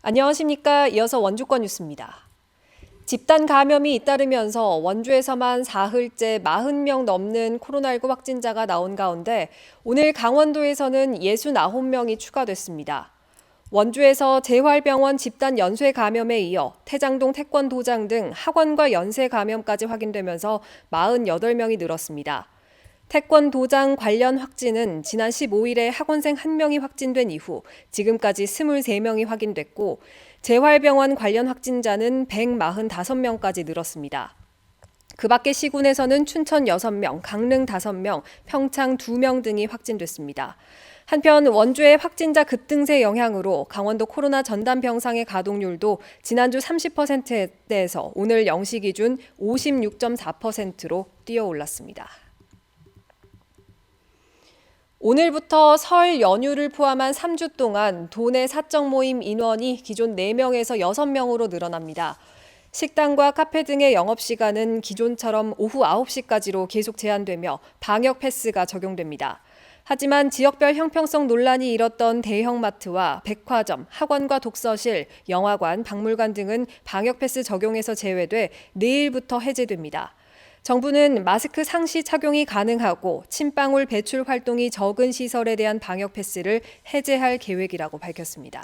안녕하십니까. 이어서 원주권 뉴스입니다. 집단 감염이 잇따르면서 원주에서만 사흘째 40명 넘는 코로나19 확진자가 나온 가운데 오늘 강원도에서는 69명이 추가됐습니다. 원주에서 재활병원 집단 연쇄 감염에 이어 태장동 태권도장 등 학원과 연쇄 감염까지 확인되면서 48명이 늘었습니다. 태권도장 관련 확진은 지난 15일에 학원생 1명이 확진된 이후 지금까지 23명이 확인됐고 재활병원 관련 확진자는 145명까지 늘었습니다. 그 밖에 시군에서는 춘천 6명, 강릉 5명, 평창 2명 등이 확진됐습니다. 한편 원주의 확진자 급등세 영향으로 강원도 코로나 전담 병상의 가동률도 지난주 30%대에서 오늘 0시 기준 56.4%로 뛰어올랐습니다. 오늘부터 설 연휴를 포함한 3주 동안 도내 사적 모임 인원이 기존 4명에서 6명으로 늘어납니다. 식당과 카페 등의 영업시간은 기존처럼 오후 9시까지로 계속 제한되며 방역 패스가 적용됩니다. 하지만 지역별 형평성 논란이 일었던 대형마트와 백화점, 학원과 독서실, 영화관, 박물관 등은 방역 패스 적용에서 제외돼 내일부터 해제됩니다. 정부는 마스크 상시 착용이 가능하고 침방울 배출 활동이 적은 시설에 대한 방역 패스를 해제할 계획이라고 밝혔습니다.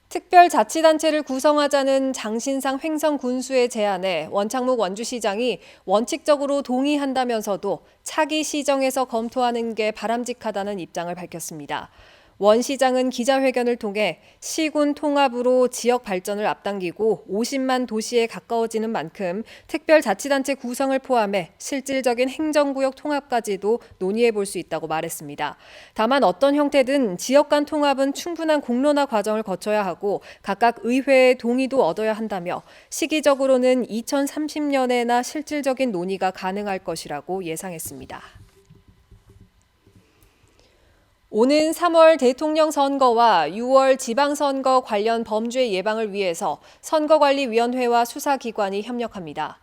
특별자치단체를 구성하자는 장신상 횡성군수의 제안에 원창묵 원주시장이 원칙적으로 동의한다면서도 차기 시정에서 검토하는 게 바람직하다는 입장을 밝혔습니다. 원 시장은 기자회견을 통해 시군 통합으로 지역 발전을 앞당기고 50만 도시에 가까워지는 만큼 특별자치단체 구성을 포함해 실질적인 행정구역 통합까지도 논의해 볼 수 있다고 말했습니다. 다만 어떤 형태든 지역 간 통합은 충분한 공론화 과정을 거쳐야 하고 각각 의회의 동의도 얻어야 한다며 시기적으로는 2030년에나 실질적인 논의가 가능할 것이라고 예상했습니다. 오는 3월 대통령 선거와 6월 지방선거 관련 범죄 예방을 위해서 선거관리위원회와 수사기관이 협력합니다.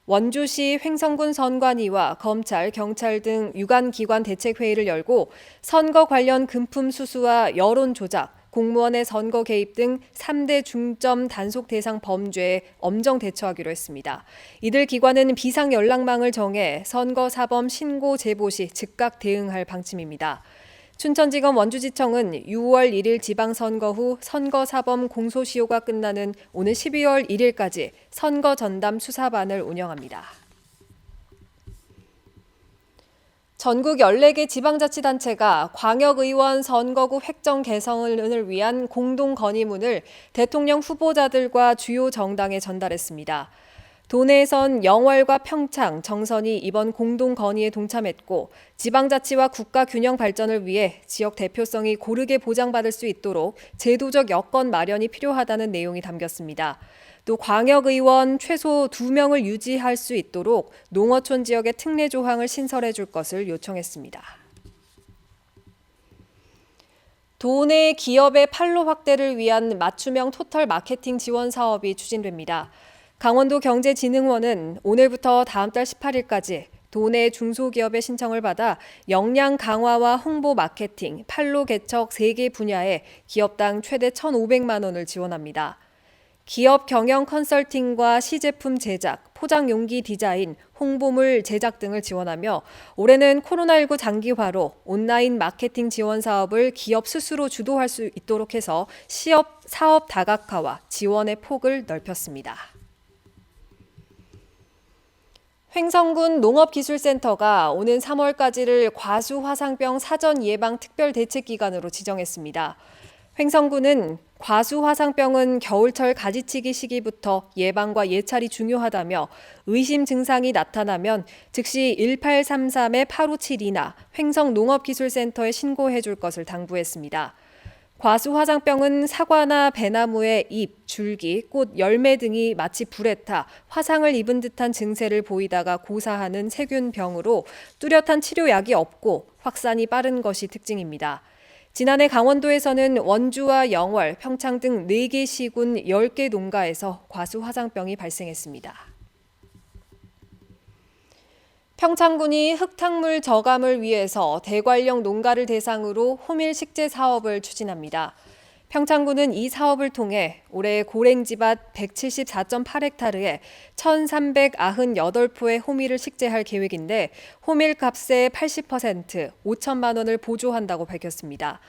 원주시 횡성군 선관위와 검찰, 경찰 등 유관기관 대책회의를 열고 선거 관련 금품 수수와 여론 조작, 공무원의 선거 개입 등 3대 중점 단속 대상 범죄에 엄정 대처하기로 했습니다. 이들 기관은 비상연락망을 정해 선거사범 신고 제보 시 즉각 대응할 방침입니다. 춘천지검 원주지청은 6월 1일 지방선거 후 선거사범 공소시효가 끝나는 오는 12월 1일까지 선거전담 수사반을 운영합니다. 전국 14개 지방자치단체가 광역의원 선거구 획정 개선을 위한 공동건의문을 대통령 후보자들과 주요 정당에 전달했습니다. 도내에선 영월과 평창, 정선이 이번 공동건의에 동참했고 지방자치와 국가 균형 발전을 위해 지역 대표성이 고르게 보장받을 수 있도록 제도적 여건 마련이 필요하다는 내용이 담겼습니다. 또 광역의원 최소 2명을 유지할 수 있도록 농어촌 지역의 특례 조항을 신설해 줄 것을 요청했습니다. 도내 기업의 판로 확대를 위한 맞춤형 토털 마케팅 지원 사업이 추진됩니다. 강원도 경제진흥원은 오늘부터 다음 달 18일까지 도내 중소기업의 신청을 받아 역량 강화와 홍보 마케팅, 판로 개척 3개 분야에 기업당 최대 1,500만 원을 지원합니다. 기업 경영 컨설팅과 시제품 제작, 포장 용기 디자인, 홍보물 제작 등을 지원하며 올해는 코로나19 장기화로 온라인 마케팅 지원 사업을 기업 스스로 주도할 수 있도록 해서 사업 다각화와 지원의 폭을 넓혔습니다. 횡성군 농업기술센터가 오는 3월까지를 과수화상병 사전 예방 특별대책기간으로 지정했습니다. 횡성군은 과수화상병은 겨울철 가지치기 시기부터 예방과 예찰이 중요하다며 의심 증상이 나타나면 즉시 1833-8572나 횡성농업기술센터에 신고해 줄 것을 당부했습니다. 과수화상병은 사과나 배나무의 잎, 줄기, 꽃, 열매 등이 마치 불에 타 화상을 입은 듯한 증세를 보이다가 고사하는 세균병으로 뚜렷한 치료약이 없고 확산이 빠른 것이 특징입니다. 지난해 강원도에서는 원주와 영월, 평창 등 4개 시군 10개 농가에서 과수화상병이 발생했습니다. 평창군이 흙탕물 저감을 위해서 대관령 농가를 대상으로 호밀 식재 사업을 추진합니다. 평창군은 이 사업을 통해 올해 고랭지밭 174.8헥타르에 1,398포의 호밀을 식재할 계획인데 호밀 값의 80% 5천만 원을 보조한다고 밝혔습니다.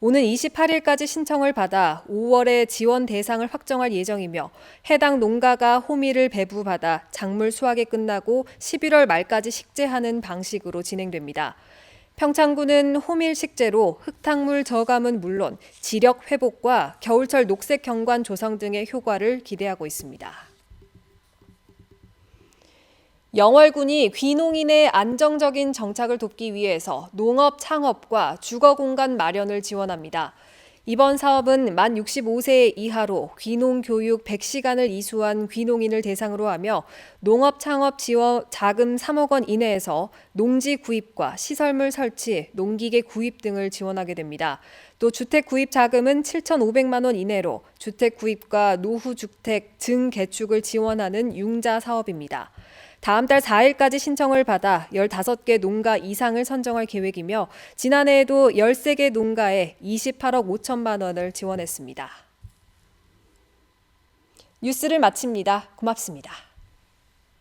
오는 28일까지 신청을 받아 5월에 지원 대상을 확정할 예정이며 해당 농가가 호밀을 배부받아 작물 수확이 끝나고 11월 말까지 식재하는 방식으로 진행됩니다. 평창군은 호밀 식재로 흙탕물 저감은 물론 지력 회복과 겨울철 녹색 경관 조성 등의 효과를 기대하고 있습니다. 영월군이 귀농인의 안정적인 정착을 돕기 위해서 농업 창업과 주거 공간 마련을 지원합니다. 이번 사업은 만 65세 이하로 귀농 교육 100시간을 이수한 귀농인을 대상으로 하며 농업 창업 지원 자금 3억 원 이내에서 농지 구입과 시설물 설치, 농기계 구입 등을 지원하게 됩니다. 또 주택 구입 자금은 7,500만 원 이내로 주택 구입과 노후 주택 증개축을 지원하는 융자 사업입니다. 다음 달 4일까지 신청을 받아 15개 농가 이상을 선정할 계획이며 지난해에도 13개 농가에 28억 5천만 원을 지원했습니다. 뉴스를 마칩니다. 고맙습니다.